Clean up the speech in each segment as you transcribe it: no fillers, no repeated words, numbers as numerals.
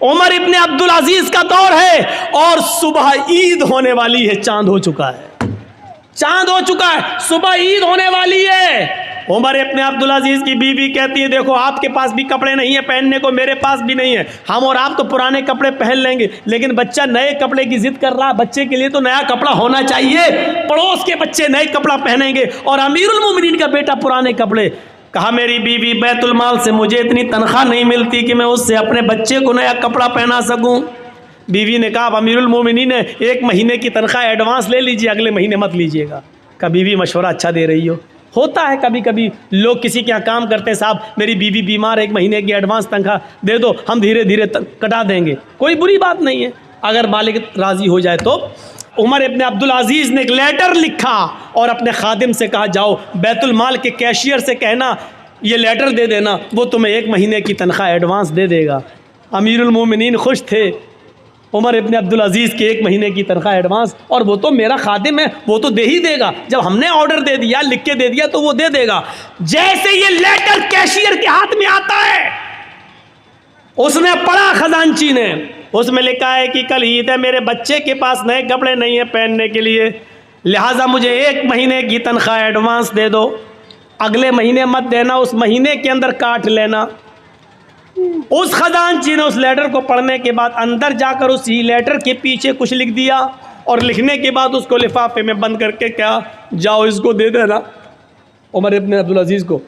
उमर इब्न अब्दुल अजीज का दौर है और सुबह ईद होने वाली है, चांद हो चुका है, चांद हो चुका है, सुबह ईद होने वाली है। उमर इब्न अब्दुल अजीज की बीवी कहती है देखो आपके पास भी कपड़े नहीं है पहनने को, मेरे पास भी नहीं है, हम और आप तो पुराने कपड़े पहन लेंगे, लेकिन बच्चा नए कपड़े की जिद कर रहा है, बच्चे के लिए तो नया कपड़ा होना चाहिए, पड़ोस के बच्चे नए कपड़ा पहनेंगे और अमीरुल मोमिनीन का बेटा पुराने कपड़े। कहा मेरी बीवी बैतुल माल से मुझे इतनी तनख्वाह नहीं मिलती कि मैं उससे अपने बच्चे को नया कपड़ा पहना सकूं। बीवी ने कहा अमीरुल मोमिनीन ने 1 महीने की तनख्वाह एडवांस ले लीजिए, अगले महीने मत लीजिएगा। कहा बीवी मशवरा अच्छा दे रही हो, होता है कभी कभी लोग किसी के यहाँ काम करते हैं, साहब मेरी बीवी बीमार है 1 महीने की एडवांस तनख्वाह दे दो, हम धीरे धीरे कटा देंगे, कोई बुरी बात नहीं है अगर मालिक राज़ी हो जाए तो। उमर इब्न अब्दुल अजीज़ ने एक लेटर लिखा और अपने खादिम से कहा जाओ बैतुल माल के कैशियर से कहना ये लेटर दे देना, वो तुम्हें 1 महीने की तनख्वाह एडवांस दे देगा। अमीरुल मोमिनीन खुश थे, उमर इब्न अब्दुल अजीज़ के 1 महीने की तनख्वाह एडवांस, और वो तो मेरा खादिम है, वो तो दे ही देगा, जब हमने ऑर्डर दे दिया लिख के दे दिया तो वो दे देगा। जैसे ये लेटर कैशियर के हाथ में आता है उसने पढ़ा खजांची ने, उसमें लिखा है कि कल ईद है, मेरे बच्चे के पास नए कपड़े नहीं है पहनने के लिए, लिहाजा मुझे 1 महीने की तनख्वाह एडवांस दे दो, अगले महीने मत देना, उस महीने के अंदर काट लेना। उस खजांची ने उस लेटर को पढ़ने के बाद अंदर जाकर उसी लेटर के पीछे कुछ लिख दिया और लिखने के बाद उसको लिफाफे में बंद करके क्या जाओ इसको दे देना उमर इब्न अब्दुल अजीज़ को।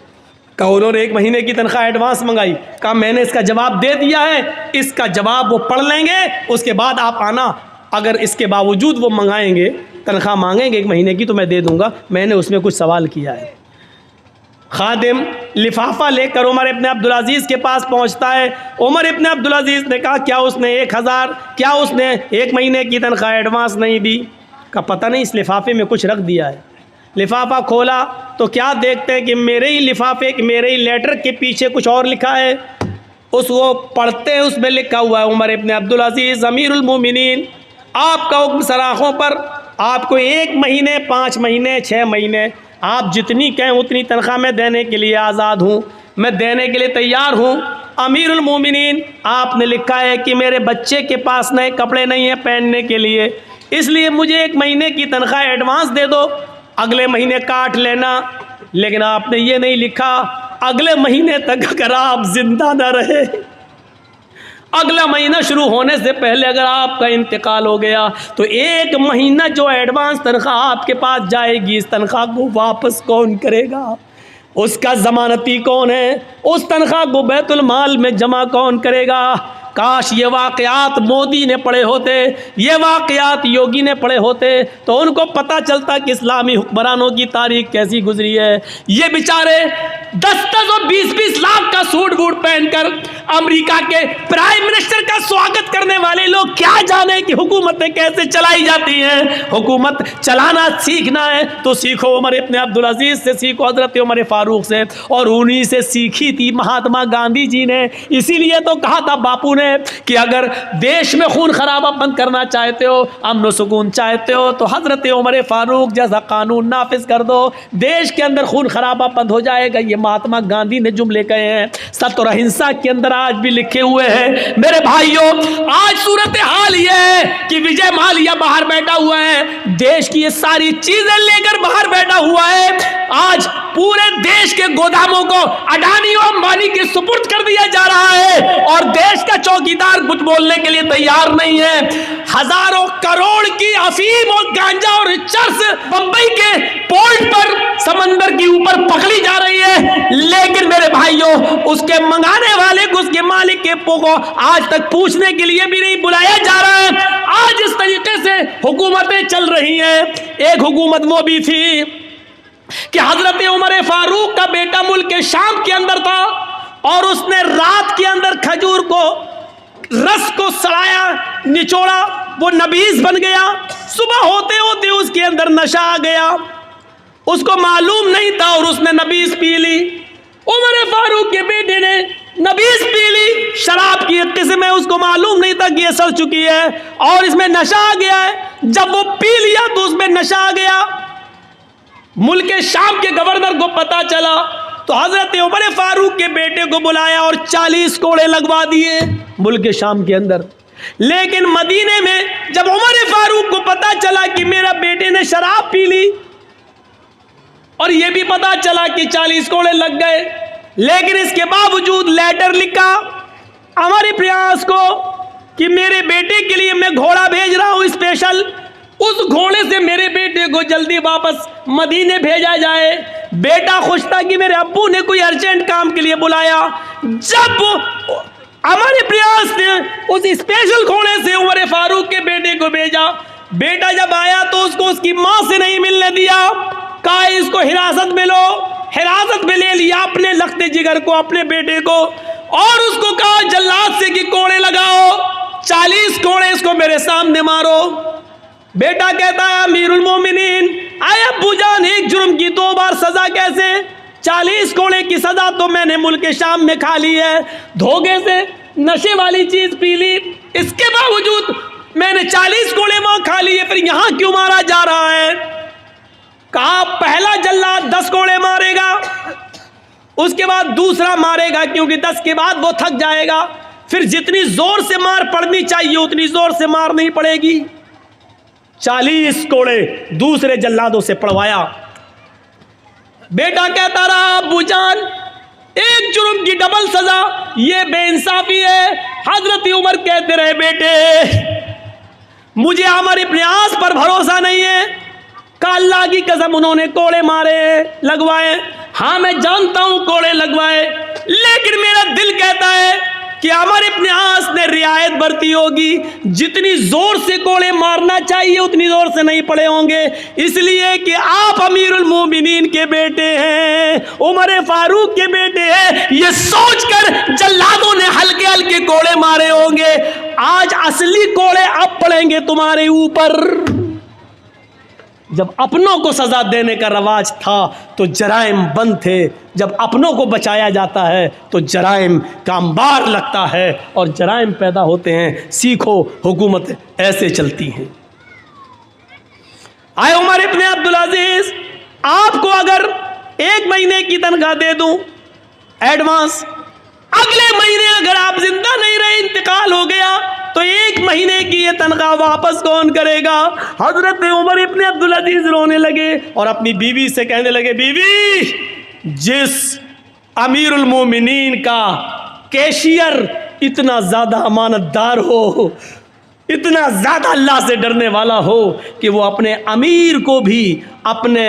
कहा उन्होंने 1 महीने की तनख्वाह एडवांस मंगाई, कहा मैंने इसका जवाब दे दिया है, इसका जवाब वो पढ़ लेंगे, उसके बाद आप आना, अगर इसके बावजूद वो मंगाएंगे तनख्वाह मांगेंगे 1 महीने की तो मैं दे दूंगा, मैंने उसमें कुछ सवाल किया है। खादिम लिफाफा लेकर उमर इब्न अब्दुल अजीज़ के पास पहुंचता है। उमर इब्न अब्दुल अजीज़ ने कहा क्या उसने 1000, क्या उसने 1 महीने की तनख्वाह एडवांस नहीं दी? का पता नहीं, इस लिफाफे में कुछ रख दिया है। लिफाफा खोला तो क्या देखते हैं कि मेरे ही लिफाफे मेरे ही लेटर के पीछे कुछ और लिखा है। उसको पढ़ते हैं, उसमें लिखा हुआ है उमर इब्न अब्दुल अजीज़ अमीरुल मोमिनीन, आपका हुक्म सराखों पर, आपको 1 महीने 5 महीने 6 महीने आप जितनी कहें उतनी तनख्वाह मैं देने के लिए आज़ाद हूँ, मैं देने के लिए तैयार हूँ। अमीरुल मोमिनीन आपने लिखा है कि मेरे बच्चे के पास नए कपड़े नहीं हैं पहनने के लिए, इसलिए मुझे 1 महीने की तनख्वाह एडवांस दे दो, अगले महीने काट लेना। लेकिन आपने ये नहीं लिखा अगले महीने तक अगर आप जिंदा न रहे, अगला महीना शुरू होने से पहले अगर आपका इंतकाल हो गया तो 1 महीना जो एडवांस तनख्वाह आपके पास जाएगी, इस तनख्वाह को वापस कौन करेगा? उसका ज़मानती कौन है? उस तनख्वाह को बैतुल माल में जमा कौन करेगा? काश ये वाक़यात मोदी ने पढ़े होते, ये वाक़यात योगी ने पढ़े होते तो उनको पता चलता कि इस्लामी हुक्मरानों की तारीख कैसी गुजरी है। ये बेचारे 10-10 और 20-20 लाख का सूट बूट पहनकर अमेरिका के प्राइम मिनिस्टर का स्वागत करने वाले लोग क्या जाने कि हुकूमतें कैसे चलाई जाती हैं। हुकूमत चलाना सीखना है तो सीखो उमर इब्न अब्दुल अजीज़ से, सीखो हज़रत उमर फारूक से, और उन्हीं से सीखी थी महात्मा गांधी जी ने। इसीलिए तो कहा था बापू ने कि अगर देश में खून खराबा बंद करना चाहते हो, अमन सुकून चाहते हो तो हज़रत उमर फारूक जैसा कानून नाफिज कर दो, देश के अंदर खून खराबा बंद हो जाएगा। ये महात्मा गांधी ने जुमले कहे हैं, सत्य और अहिंसा के अंदर आज भी लिखे हुए हैं। मेरे भाइयों, आज सूरत हाल ये है कि विजय माल्या बाहर बैठा हुआ है, देश की ये सारी चीजें लेकर बाहर बैठा हुआ है। आज पूरे देश के गोदामों को अडानी और अंबानी के सुपुर्द कर दिया जा रहा है और देश का चौकीदार कुछ बोलने के लिए तैयार नहीं है। हजारों करोड़ की अफीम और गांजा और चरस बंबई के पोर्ट पर समंदर के ऊपर पकड़ी जा रही है, लेकिन मेरे भाइयों उसके मंगाने वाले को, उसके मालिक के को आज तक पूछने के लिए भी नहीं बुलाया जा रहा है। आज इस तरीके से हुकूमतें चल रही हैं। एक हुकूमत वो भी थी कि हजरत उमर फारूक का बेटा मुल्क शाम के अंदर था और उसने रात के अंदर खजूर को रस को सड़ाया, निचोड़ा, वो नबीज बन गया। सुबह होते होते उसके अंदर नशा आ गया, उसको मालूम नहीं था और उसने नबीज पी ली। उमर फारूक के बेटे ने नबीज पी ली, शराब की एक किस्म है, उसको मालूम नहीं था कि ये सड़ चुकी है और इसमें नशा आ गया है। जब वो पी लिया तो उसमें नशा आ गया। मुल्क शाम के गवर्नर को पता चला तो हजरत उमर फारूक के बेटे को बुलाया और 40 कोड़े लगवा दिए मुल्क शाम के अंदर। लेकिन मदीने में जब उमर फारूक को पता चला कि मेरा बेटे ने शराब पी ली और यह भी पता चला कि 40 कोड़े लग गए, लेकिन इसके बावजूद लेटर लिखा हमारे प्रयास को कि मेरे बेटे के लिए मैं घोड़ा भेज रहा हूं स्पेशल, उस घोड़े से मेरे बेटे को जल्दी वापस मदीने भेजा जाए। बेटा खुश था कि मेरे अब्बू ने कोई अर्जेंट काम के लिए बुलाया। जब हमारे प्रयास ने उस स्पेशल घोड़े से उमर फारूक के बेटे को भेजा, बेटा जब आया तो उसको उसकी मां से नहीं मिलने दिया, कहा इसको हिरासत में लो। हिरासत में ले लिया अपने लखते जिगर को, अपने बेटे को, और उसको कहा जल्लाद से कि कोड़े लगाओ, 40 कोड़े इसको मेरे सामने मारो। बेटा कहता है अमीरुल मोमिनीन, आए अब्बू जान, एक जुर्म की 2 बार सजा कैसे? 40 कोड़े की सजा तो मैंने मुल्क शाम में खा ली है, धोखे से नशे वाली चीज पी ली, इसके बावजूद मैंने 40 कोड़े वहां खा लिए, फिर यहां क्यों मारा जा रहा है? कहा पहला जल्लाद 10 कोड़े मारेगा, उसके बाद दूसरा मारेगा, क्योंकि 10 के बाद वो थक जाएगा, फिर जितनी जोर से मार पड़नी चाहिए उतनी जोर से मार नहीं पड़ेगी। 40 कोड़े दूसरे जल्लादों से पड़वाया। बेटा कहता रहा अब्बू जान, एक जुर्म की डबल सजा, ये बेइंसाफी है। हजरत उमर कहते रहे बेटे मुझे हमारे प्रयास पर भरोसा नहीं है, का अल्लाह की कसम उन्होंने कोड़े मारे लगवाए, हाँ मैं जानता हूं कोड़े लगवाए, लेकिन मेरा दिल कहता है कि हमारे प्रयास ने रियायत बरती होगी, जितनी जोर से कोड़े मारना चाहिए उतनी जोर से नहीं पड़े होंगे, इसलिए कि आप अमीरुल मोमिनीन के बेटे हैं, उमर फारूक के बेटे हैं, ये सोचकर जल्लादों ने हल्के हल्के कोड़े मारे होंगे। आज असली कोड़े अब पड़ेंगे तुम्हारे ऊपर। जब अपनों को सजा देने का रवाज था तो जराइम बंद थे, जब अपनों को बचाया जाता है तो जराइम का अंबार लगता है और जराइम पैदा होते हैं। सीखो, हुकूमत ऐसे चलती हैं। आए उमर इब्ने अब्दुल अजीज, आपको अगर 1 महीने की तनख्वाह दे दूं एडवांस, अगले महीने अगर आप जिंदा नहीं रहे, इंतकाल हो गया, तो 1 महीने की ये तनख्वाह वापस कौन करेगा? हजरत उमर इब्ने अब्दुल अजीज रोने लगे और अपनी बीवी से कहने लगे, बीवी, जिस अमीरुल मोमिनीन का कैशियर इतना ज्यादा अमानतदार हो, इतना ज्यादा अल्लाह से डरने वाला हो कि वो अपने अमीर को भी, अपने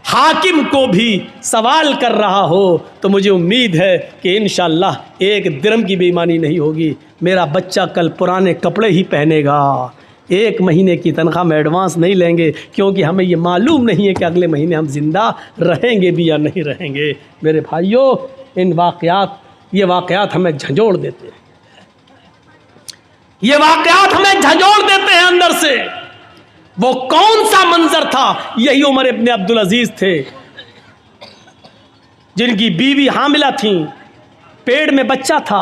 हाकिम को भी सवाल कर रहा हो, तो मुझे उम्मीद है कि इंशाअल्लाह 1 दिरहम की बेईमानी नहीं होगी। मेरा बच्चा कल पुराने कपड़े ही पहनेगा। 1 महीने की तनख्वाह में एडवांस नहीं लेंगे, क्योंकि हमें ये मालूम नहीं है कि अगले महीने हम जिंदा रहेंगे भी या नहीं रहेंगे। मेरे भाइयों, ये वाक़यात हमें झंझोड़ देते हैं, ये वाक़यात हमें झंझोड़ देते हैं अंदर से। वो कौन सा मंजर था? यही उमर इब्ने अब्दुल अजीज थे, जिनकी बीवी हामिला थी, पेट में बच्चा था,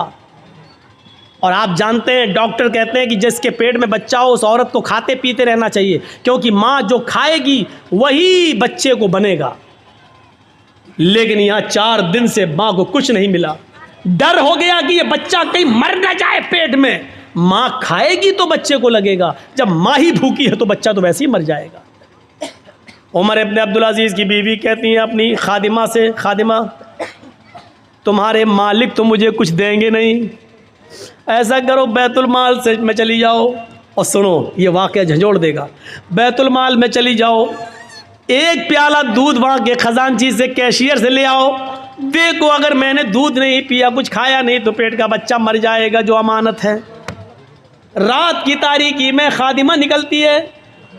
और आप जानते हैं डॉक्टर कहते हैं कि जिसके पेट में बच्चा हो उस औरत को खाते पीते रहना चाहिए, क्योंकि माँ जो खाएगी वही बच्चे को बनेगा। लेकिन यहाँ 4 दिन से माँ को कुछ नहीं मिला। डर हो गया कि ये बच्चा कहीं मर न जाए पेट में, माँ खाएगी तो बच्चे को लगेगा, जब माँ ही भूखी है तो बच्चा तो वैसे ही मर जाएगा। उमर इब्ने अब्दुल अजीज की बीवी कहती हैं अपनी खादिमा से, खादिमा तुम्हारे मालिक तो मुझे कुछ देंगे नहीं, ऐसा करो बैतुल माल से में चली जाओ, और सुनो ये वाक़या झंझोड़ देगा। बैतुल माल में चली जाओ, 1 प्याला दूध वहाँ के खजानची से, कैशियर से ले आओ, देखो अगर मैंने दूध नहीं पिया, कुछ खाया नहीं, तो पेट का बच्चा मर जाएगा जो अमानत है। रात की तारीकी में खादिमा निकलती है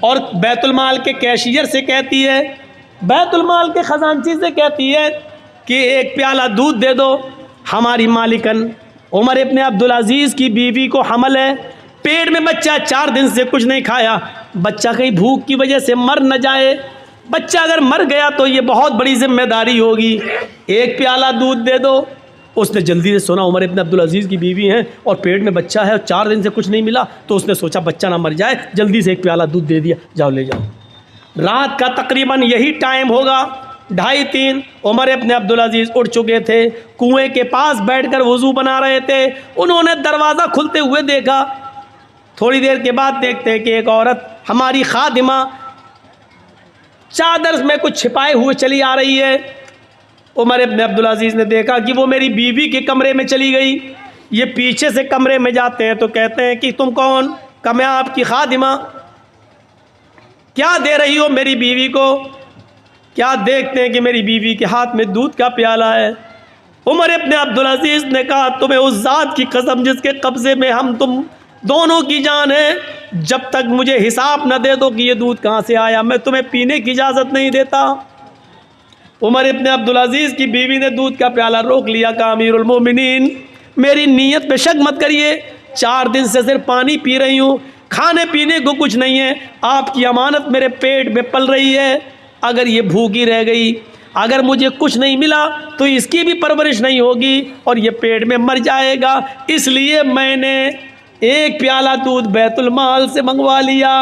और बैतुल माल के कैशियर से कहती है, बैतुल माल के खजानची से कहती है कि 1 प्याला दूध दे दो। हमारी मालिकन उमर इब्ने अब्दुल अजीज़ की बीवी को हमल है, पेट में बच्चा, 4 दिन से कुछ नहीं खाया, बच्चा कहीं भूख की वजह से मर न जाए। बच्चा अगर मर गया तो ये बहुत बड़ी जिम्मेदारी होगी, 1 प्याला दूध दे दो। उसने जल्दी से सुना उमर इब्ने अब्दुल अजीज़ की बीवी हैं और पेट में बच्चा है और 4 दिन से कुछ नहीं मिला, तो उसने सोचा बच्चा ना मर जाए, जल्दी से 1 प्याला दूध दे दिया, जाओ ले जाओ। रात का तकरीबन यही टाइम होगा 2:30 उमर इब्न अब्दुल अजीज उठ चुके थे, कुएं के पास बैठकर वजू बना रहे थे। उन्होंने दरवाज़ा खुलते हुए देखा। थोड़ी देर के बाद देखते हैं कि एक औरत, हमारी खादिमा, चादर में कुछ छिपाए हुए चली आ रही है। उमर इब्न अब्दुल अजीज ने देखा कि वो मेरी बीवी के कमरे में चली गई। ये पीछे से कमरे में जाते हैं तो कहते हैं कि तुम कौन? कहा मैं आपकी खादिमा। क्या दे रही हो मेरी बीवी को? क्या देखते हैं कि मेरी बीवी के हाथ में दूध का प्याला है। उमर इब्न अब्दुल अजीज ने कहा तुम्हें उस ज़ात की कसम जिसके कब्ज़े में हम तुम दोनों की जान है, जब तक मुझे हिसाब न दे दो कि ये दूध कहाँ से आया, मैं तुम्हें पीने की इजाज़त नहीं देता। उमर इब्न अब्दुल अजीज़ की बीवी ने दूध का प्याला रोक लिया। कहा अमीरुल मोमिनीन, मेरी नीयत पे शक मत करिए, 4 दिन से सिर्फ पानी पी रही हूँ, खाने पीने को कुछ नहीं है। आपकी अमानत मेरे पेट में पल रही है, अगर ये भूखी रह गई, अगर मुझे कुछ नहीं मिला तो इसकी भी परवरिश नहीं होगी और ये पेट में मर जाएगा। इसलिए मैंने एक प्याला दूध बैतुल माल से मंगवा लिया।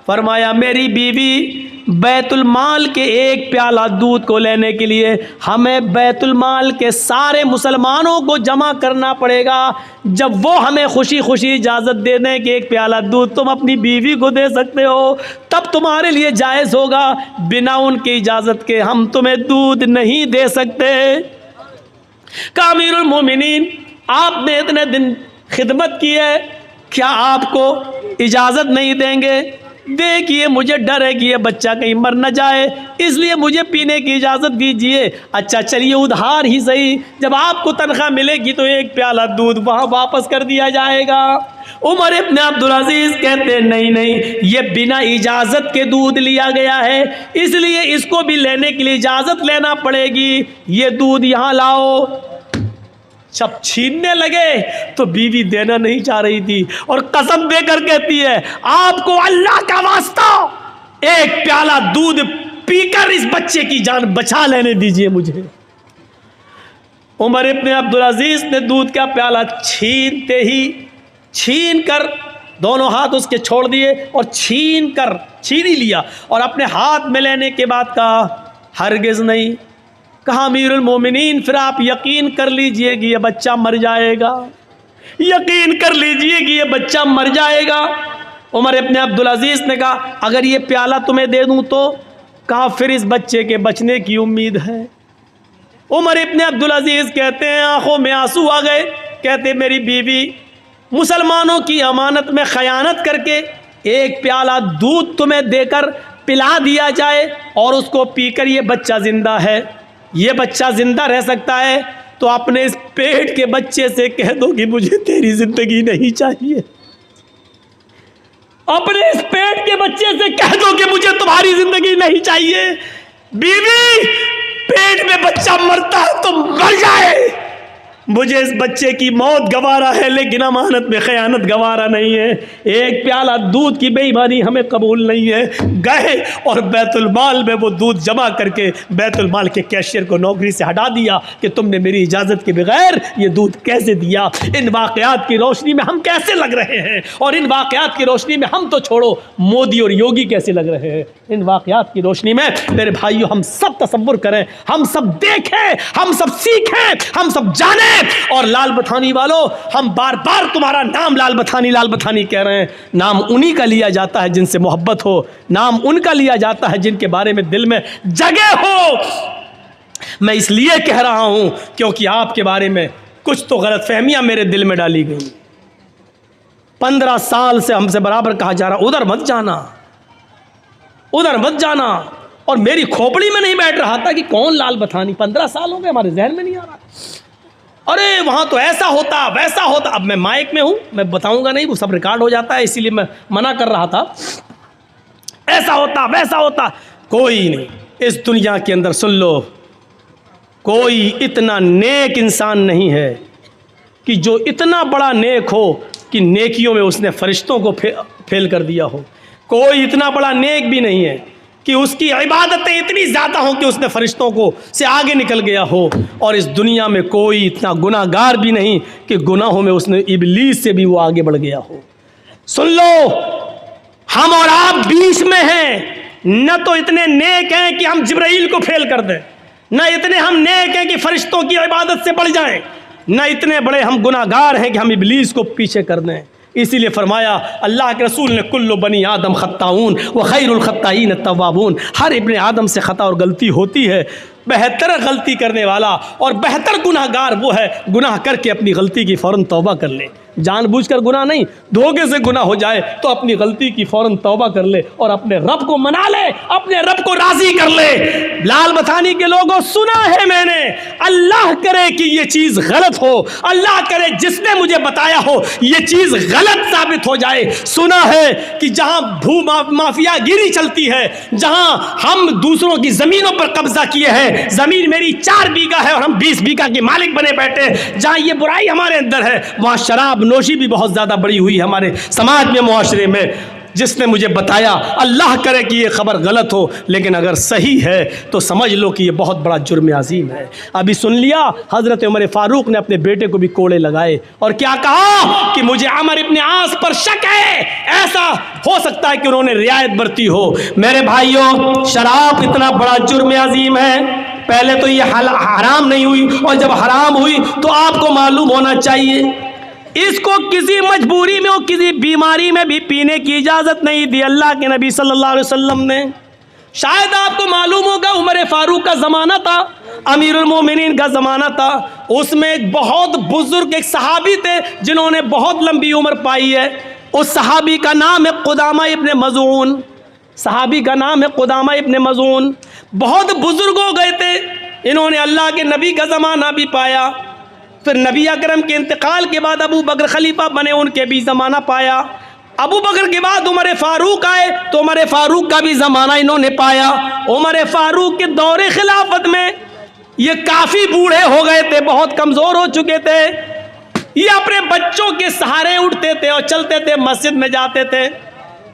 फरमाया मेरी बीवी, बैतुल माल के एक प्याला दूध को लेने के लिए हमें बैतुल माल के सारे मुसलमानों को जमा करना पड़ेगा। जब वो हमें खुशी खुशी इजाज़त दे दें कि एक प्याला दूध तुम अपनी बीवी को दे सकते हो, तब तुम्हारे लिए जायज़ होगा। बिना उनकी इजाज़त के हम तुम्हें दूध नहीं दे सकते। का अमीरुल मोमिनीन, आपने इतने दिन खिदमत की है, क्या आपको इजाज़त नहीं देंगे? देखिए मुझे डर है कि ये बच्चा कहीं मर न जाए, इसलिए मुझे पीने की इजाज़त दीजिए। अच्छा चलिए उधार ही सही, जब आपको तनख्वाह मिलेगी तो एक प्याला दूध वहाँ वापस कर दिया जाएगा। उमर इब्न अब्दुल अजीज़ कहते नहीं नहीं, ये बिना इजाज़त के दूध लिया गया है, इसलिए इसको भी लेने के लिए इजाज़त लेना पड़ेगी। ये दूध यहाँ लाओ। जब छीनने लगे तो बीवी देना नहीं चाह रही थी और कसम देकर कहती है आपको अल्लाह का वास्ता एक प्याला दूध पीकर इस बच्चे की जान बचा लेने दीजिए मुझे। उमर इब्न अब्दुल अजीज ने दूध का प्याला छीन कर दोनों हाथ उसके छोड़ दिए और छीन ही लिया और अपने हाथ में लेने के बाद कहा हरगिज़ नहीं। कहा अमीरुल मोमिनीन, फिर आप यकीन कर लीजिए कि ये बच्चा मर जाएगा, यकीन कर लीजिए कि ये बच्चा मर जाएगा। उमर इब्न अब्दुल अजीज़ ने कहा अगर ये प्याला तुम्हें दे दूं तो? कहा फिर इस बच्चे के बचने की उम्मीद है। उमर इब्न अब्दुल अजीज़ कहते हैं आंखों में आंसू आ गए। कहते मेरी बीवी, मुसलमानों की अमानत में ख़यानत करके एक प्याला दूध तुम्हें देकर पिला दिया जाए और उसको पीकर ये बच्चा ज़िंदा है, ये बच्चा ज़िंदा रह सकता है, तो अपने इस पेट के बच्चे से कह दो कि मुझे तेरी ज़िंदगी नहीं चाहिए। अपने इस पेट के बच्चे से कह दो कि मुझे तुम्हारी ज़िंदगी नहीं चाहिए। बीवी, पेट में बच्चा मरता है तो मर जाए, मुझे इस बच्चे की मौत गवारा है, लेकिन अमानत में ख़यानत गवारा नहीं है। एक प्याला दूध की बेईमानी हमें कबूल नहीं है। गए और बैतुल माल में वो दूध जमा करके बैतुल माल के कैशियर को नौकरी से हटा दिया कि तुमने मेरी इजाज़त के बगैर ये दूध कैसे दिया। इन वाक़यात की रोशनी में हम कैसे लग रहे हैं, और इन वाक़यात की रोशनी में हम तो छोड़ो मोदी और योगी कैसे लग रहे हैं। इन वाक़यात की रोशनी में मेरे भाइयों हम सब तसव्वुर करें, हम सब देखें, हम सब सीखें, हम सब जानें। और लाल बथानी वालों, हम बार बार तुम्हारा नाम लाल बथानी कह रहे हैं। नाम उन्हीं का लिया जाता है जिनसे मोहब्बत हो, नाम उनका लिया जाता है जिनके बारे में दिल में जगह हो। मैं इसलिए कह रहा हूं क्योंकि आपके बारे में कुछ तो गलतफहमियां मेरे दिल में डाली गई। 15 साल से हमसे बराबर कहा जा रहा उधर मत जाना, उधर मत जाना, और मेरी खोपड़ी में नहीं बैठ रहा था कि कौन लाल बथानी। 15 साल हो गए, हमारे जहन में नहीं आ रहा। अरे वहाँ तो ऐसा होता वैसा होता। अब मैं माइक में हूँ, मैं बताऊँगा नहीं, वो सब रिकॉर्ड हो जाता है, इसीलिए मैं मना कर रहा था। ऐसा होता वैसा होता, कोई नहीं इस दुनिया के अंदर, सुन लो, कोई इतना नेक इंसान नहीं है कि जो इतना बड़ा नेक हो कि नेकियों में उसने फरिश्तों को फेल कर दिया हो। कोई इतना बड़ा नेक भी नहीं है कि उसकी इबादतें इतनी ज़्यादा हों कि उसने फरिश्तों को से आगे निकल गया हो। और इस दुनिया में कोई इतना गुनाहगार भी नहीं कि गुनाहों में उसने इबलीस से भी वो आगे बढ़ गया हो। सुन लो, हम और आप बीच में हैं, न तो इतने नेक हैं कि हम जिब्राइल को फेल कर दें, न इतने हम नेक हैं कि फरिश्तों की इबादत से बढ़ जाएं, न इतने बड़े हम गुनाहगार हैं कि हम इब्लीस को पीछे कर दें। इसीलिए फरमाया अल्लाह के रसूल ने, कुल्लु बनी आदम खत्ताऊन व खैरुल खत्ताईन तव्वाबून, हर इब्ने आदम से ख़ता और गलती होती है, बेहतर गलती करने वाला और बेहतर गुनाहगार वो है गुनाह करके अपनी गलती की फ़ौरन तौबा कर ले। जानबूझकर गुनाह नहीं, धोखे से गुनाह हो जाए तो अपनी गलती की फ़ौरन तौबा कर ले और अपने रब को मना ले, अपने रब को राज़ी कर ले। लाल बतानी के लोगों, सुना है मैंने, अल्लाह करे कि ये चीज़ गलत हो, अल्लाह करे जिसने मुझे बताया हो ये चीज़ गलत साबित हो जाए। सुना है कि जहाँ भू माफियागिरी चलती है, जहाँ हम दूसरों की ज़मीनों पर कब्जा किए हैं, ज़मीन मेरी 4 बीघा है और हम 20 बीघा के मालिक बने बैठे, जहाँ ये बुराई हमारे अंदर है, वहाँ शराब नोशी भी बहुत ज़्यादा बड़ी हुई हमारे समाज में, मुआशरे में। जिसने मुझे बताया, अल्लाह करे कि ये खबर गलत हो, लेकिन अगर सही है तो समझ लो कि ये बहुत बड़ा जुर्म अजीम है। अभी सुन लिया, हज़रत उमर फ़ारूक ने अपने बेटे को भी कोड़े लगाए और क्या कहा कि मुझे अमर इब्ने आस पर शक है, ऐसा हो सकता है कि उन्होंने रियायत बरती हो। मेरे भाइयों, शराब इतना बड़ा जुर्म अजीम है, पहले तो ये हराम नहीं हुई, और जब हराम हुई तो आपको मालूम होना चाहिए इसको किसी मजबूरी में और किसी बीमारी में भी पीने की इजाज़त नहीं दी अल्लाह के नबी सल्लल्लाहु अलैहि वसल्लम ने। शायद आपको मालूम होगा, उमर फ़ारूक का ज़माना था, अमीरुल मोमिनीन का ज़माना था, उसमें एक बहुत बुज़ुर्ग एक सहाबी थे जिन्होंने बहुत लंबी उम्र पाई है। उस सहाबी का नाम है कुदामा इब्ने मज़ून, सहाबी का नाम है कुदामा इब्ने मज़ून। बहुत बुज़ुर्ग हो गए थे, इन्होंने अल्लाह के नबी का ज़माना भी पाया, फिर नबी अकरम के इंतकाल के बाद अबू बकर खलीफा बने, उनके भी ज़माना पाया। अबू बकर के बाद उमर फ़ारूक आए तो उमर फ़ारूक का भी ज़माना इन्होंने पाया। उमर फ़ारूक के दौरे खिलाफत में ये काफ़ी बूढ़े हो गए थे, बहुत कमज़ोर हो चुके थे। ये अपने बच्चों के सहारे उठते थे और चलते थे, मस्जिद में जाते थे।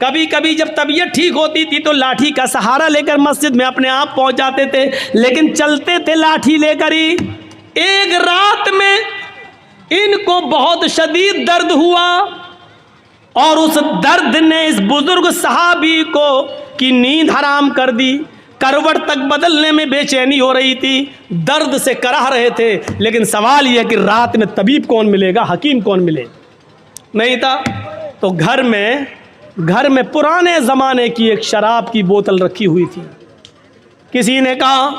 कभी कभी जब तबीयत ठीक होती थी तो लाठी का सहारा लेकर मस्जिद में अपने आप पहुँच जाते थे, लेकिन चलते थे लाठी लेकर ही। एक रात में इनको बहुत शदीद दर्द हुआ और उस दर्द ने इस बुजुर्ग सहाबी को की नींद हराम कर दी। करवट तक बदलने में बेचैनी हो रही थी, दर्द से कराह रहे थे। लेकिन सवाल यह कि रात में तबीब कौन मिलेगा, हकीम कौन मिले, नहीं था। तो घर में पुराने ज़माने की एक शराब की बोतल रखी हुई थी। किसी ने कहा,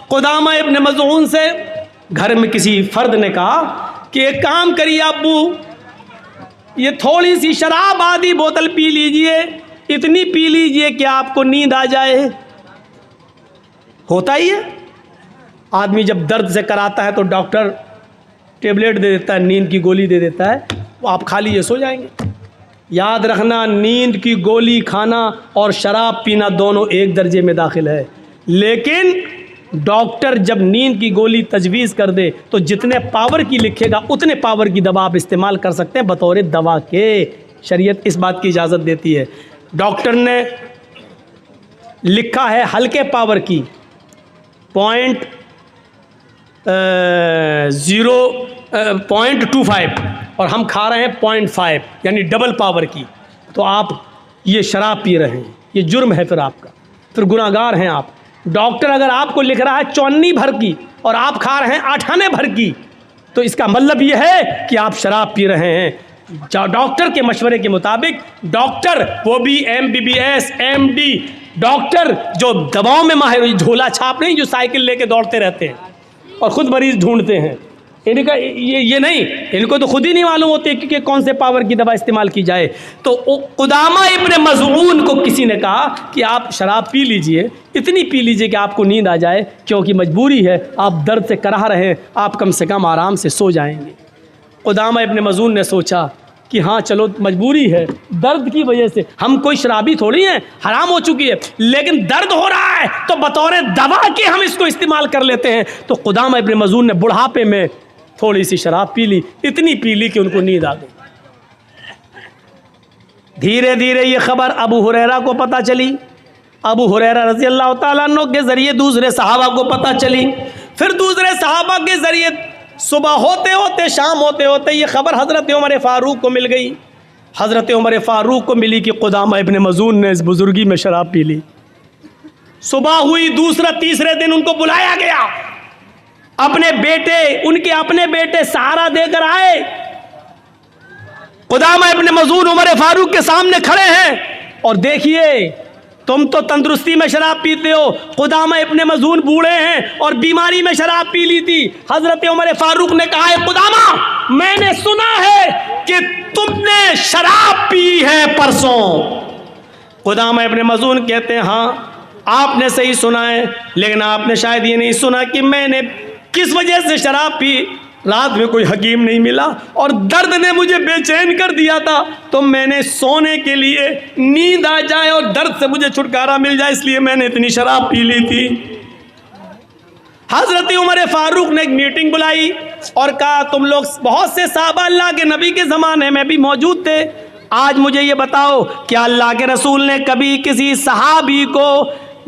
कुदामा इब्ने मज़ून से, घर में किसी फ़र्द ने कहा कि एक काम करिए अब्बू, ये थोड़ी सी शराब आधी बोतल पी लीजिए, इतनी पी लीजिए कि आपको नींद आ जाए। होता ही है, आदमी जब दर्द से कराता है तो डॉक्टर टेबलेट दे देता है, नींद की गोली दे देता है, वो आप खा लीजिए, सो जाएंगे। याद रखना, नींद की गोली खाना और शराब पीना दोनों एक दर्जे में दाखिल है। लेकिन डॉक्टर जब नींद की गोली तजवीज़ कर दे तो जितने पावर की लिखेगा उतने पावर की दवा आप इस्तेमाल कर सकते हैं बतौर दवा के। शरीयत इस बात की इजाज़त देती है। डॉक्टर ने लिखा है हल्के पावर की 0.25 और हम खा रहे हैं 0.5, यानी डबल पावर की, तो आप ये शराब पी रहे हैं, ये जुर्म है, फिर आपका, फिर गुनाहगार हैं आप। डॉक्टर अगर आपको लिख रहा है 54 भर की और आप खा रहे हैं 98 भर की, तो इसका मतलब ये है कि आप शराब पी रहे हैं। डॉक्टर के मशवरे के मुताबिक, डॉक्टर वो भी MBBS MD डॉक्टर जो दवाओं में माहिर, झोला छाप नहीं जो साइकिल लेके दौड़ते रहते हैं और ख़ुद मरीज़ ढूंढते हैं, इनका ये नहीं, इनको तो खुद ही नहीं मालूम होती कि कौन से पावर की दवा इस्तेमाल की जाए। तो कुदामा इब्ने मज़ऊन को किसी ने कहा कि आप शराब पी लीजिए, इतनी पी लीजिए कि आपको नींद आ जाए, क्योंकि मजबूरी है, आप दर्द से कराह रहे हैं, आप कम से कम आराम से सो जाएंगे। कुदामा इब्ने मज़ऊन ने सोचा कि हाँ चलो, मजबूरी है, दर्द की वजह से, हम कोई शराबी थोड़ी हैं, हराम हो चुकी है, लेकिन दर्द हो रहा है तो बतौर दवा के हम इसको इस्तेमाल कर लेते हैं। तो कुदामा इब्ने मज़ऊन ने बुढ़ापे में थोड़ी सी शराब पी ली, इतनी पी ली कि उनको नींद आ गई। धीरे धीरे ये खबर अबू हुरैरा को पता चली, अबू हुरैरा रज़ी अल्लाह तआला अन्हु के ज़रिए दूसरे सहाबा को पता चली, फिर दूसरे सहाबा के ज़रिए सुबह होते होते शाम होते होते ये खबर हज़रत उमर फ़ारूक को मिल गई। हज़रत उमर फ़ारूक को मिली कि कुदामा इब्ने मज़ऊन ने इस बुज़ुर्गी में शराब पी ली। सुबह हुई, दूसरा तीसरे दिन उनको बुलाया गया। अपने बेटे सहारा देकर आए। कुदामा इब्न मज़ून उमर फारूक के सामने खड़े हैं और देखिए, तुम तो तंदुरुस्ती में शराब पीते हो, कुदामा इब्न मज़ून बूढ़े हैं और बीमारी में शराब पी ली थी। हजरत उमर फारूक ने कहा है, कुदामा मैंने सुना है कि तुमने शराब पी है परसों। कुदामा इब्न मज़ून कहते हैं, हाँ आपने सही सुना है, लेकिन आपने शायद ये नहीं सुना कि मैंने किस वजह से शराब पी। रात में कोई हकीम नहीं मिला और दर्द ने मुझे बेचैन कर दिया था, तो मैंने सोने के लिए, नींद आ जाए और दर्द से मुझे छुटकारा मिल जाए, इसलिए मैंने इतनी शराब पी ली थी। हजरत उमर फारूक ने एक मीटिंग बुलाई और कहा, तुम लोग बहुत से साहबा अल्लाह के नबी के ज़माने में भी मौजूद थे, आज मुझे ये बताओ क्या अल्लाह के रसूल ने कभी किसी सहाबी को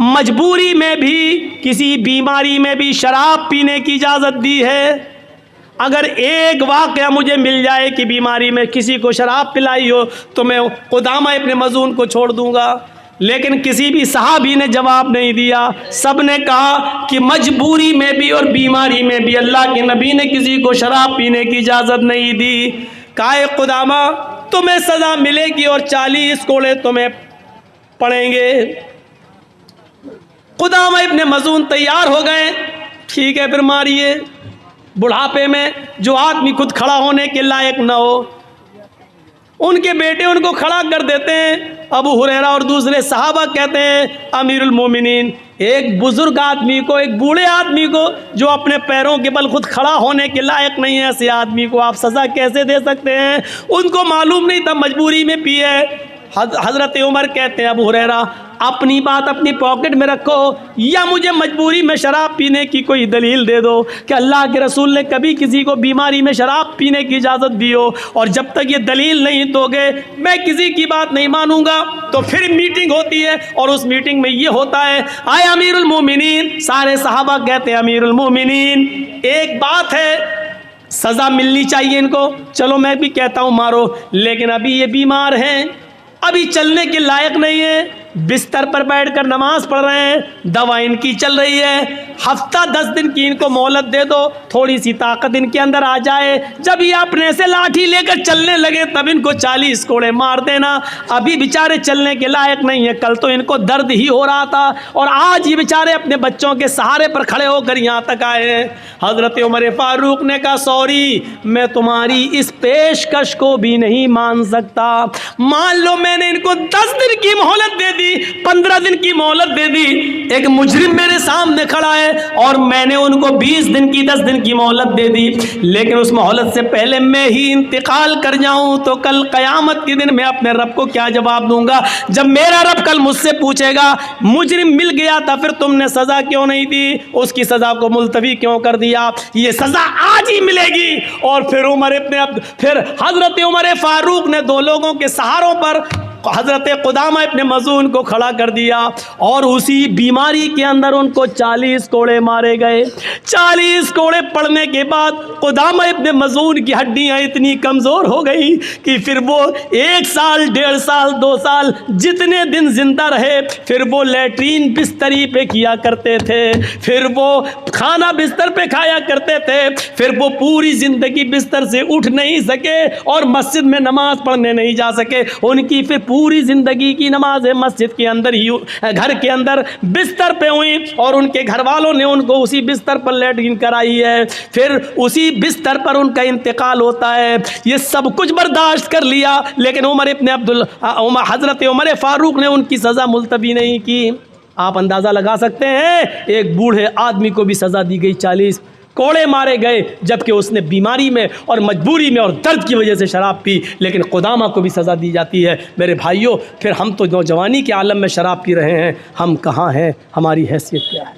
मजबूरी में भी, किसी बीमारी में भी शराब पीने की इजाज़त दी है? अगर एक वाक़या मुझे मिल जाए कि बीमारी में किसी को शराब पिलाई हो तो मैं कुदामा इब्न मज़ून को छोड़ दूंगा। लेकिन किसी भी सहाबी ने जवाब नहीं दिया। सब ने कहा कि मजबूरी में भी और बीमारी में भी अल्लाह के नबी ने किसी को शराब पीने की इजाज़त नहीं दी। कहा, कुदामा तुम्हें सज़ा मिलेगी और 40 कोड़े तुम्हें पड़ेंगे। कुदामा इब्न मज़ून तैयार हो गए, ठीक है फिर मारिए। बुढ़ापे में जो आदमी खुद खड़ा होने के लायक ना हो, उनके बेटे उनको खड़ा कर देते हैं। अबू हुरैरा और दूसरे सहाबा कहते हैं, अमीरुल मोमिनीन, एक बुजुर्ग आदमी को, एक बूढ़े आदमी को जो अपने पैरों के बल खुद खड़ा होने के लायक नहीं है, ऐसे आदमी को आप सज़ा कैसे दे सकते हैं? उनको मालूम नहीं था मजबूरी में पिए। हज़रत उमर कहते हैं, अबू हुरैरा अपनी बात अपनी पॉकेट में रखो, या मुझे मजबूरी में शराब पीने की कोई दलील दे दो कि अल्लाह के रसूल ने कभी किसी को बीमारी में शराब पीने की इजाज़त दी हो, और जब तक ये दलील नहीं दोगे मैं किसी की बात नहीं मानूंगा। तो फिर मीटिंग होती है और उस मीटिंग में ये होता है, आए अमीरुल मोमिनीन, सारे सहाबा कहते हैं, अमीरुल मोमिनीन एक बात है, सज़ा मिलनी चाहिए इनको, चलो मैं भी कहता हूँ मारो, लेकिन अभी ये बीमार हैं, अभी चलने के लायक नहीं है, बिस्तर पर बैठकर नमाज पढ़ रहे हैं, दवा इनकी चल रही है, हफ्ता 10 दिन की इनको मोहलत दे दो, थोड़ी सी ताकत इनके अंदर आ जाए, जब ये अपने से लाठी लेकर चलने लगे तब इनको 40 कोड़े मार देना। अभी बेचारे चलने के लायक नहीं है, कल तो इनको दर्द ही हो रहा था और आज ये बेचारे अपने बच्चों के सहारे पर खड़े होकर यहाँ तक आए हैं। हज़रत उमर फारूक ने कहा, सॉरी मैं तुम्हारी इस पेशकश को भी नहीं मान सकता। मान लो मैंने इनको 10 दिन की मोहलत दे दी, 15 दिन की मोहलत दे दी, एक मुजरिम मेरे सामने खड़ा है और मैंने उनको 20 दिन की 10 दिन की मोहलत दे दी, लेकिन उस मोहलत से पहले मैं ही इंतकाल कर जाऊं तो कल क़यामत के दिन मैं अपने रब को क्या जवाब दूंगा? जब मेरा रब कल मुझसे पूछेगा मुजरिम मिल गया था फिर तुमने सज़ा क्यों नहीं दी, उसकी सज़ा को मुलतवी क्यों कर दिया, ये सज़ा आज ही मिलेगी। और फिर हज़रत उमर फारूक ने 2 लोगों के सहारों पर हज़रत कुदामा इब्न मज़ून को खड़ा कर दिया और उसी बीमारी के अंदर उनको 40 कोड़े मारे गए। 40 कोड़े पड़ने के बाद कुदामा इब्न मज़ून की हड्डियां इतनी कमज़ोर हो गई कि फिर वो 1 साल, 1.5 साल, 2 साल जितने दिन जिंदा रहे, फिर वो लैट्रीन बिस्तरी पे किया करते थे, फिर वो खाना बिस्तर पे खाया करते थे, फिर वो पूरी ज़िंदगी बिस्तर से उठ नहीं सके और मस्जिद में नमाज पढ़ने नहीं जा सके। उनकी फिर पूरी ज़िंदगी की नमाज मस्जिद के अंदर ही, घर के अंदर बिस्तर पे हुई और उनके घर वालों ने उनको उसी बिस्तर पर लैट्रिन कराई है, फिर उसी बिस्तर पर उनका इंतकाल होता है। ये सब कुछ बर्दाश्त कर लिया, लेकिन हज़रत उमर फारूक ने उनकी सज़ा मुलतवी नहीं की। आप अंदाज़ा लगा सकते हैं, एक बूढ़े आदमी को भी सज़ा दी गई, 40 कोड़े मारे गए, जबकि उसने बीमारी में और मजबूरी में और दर्द की वजह से शराब पी, लेकिन कुदामा को भी सज़ा दी जाती है। मेरे भाइयों, फिर हम तो नौजवानी के आलम में शराब पी रहे हैं, हम कहाँ हैं, हमारी हैसियत क्या है?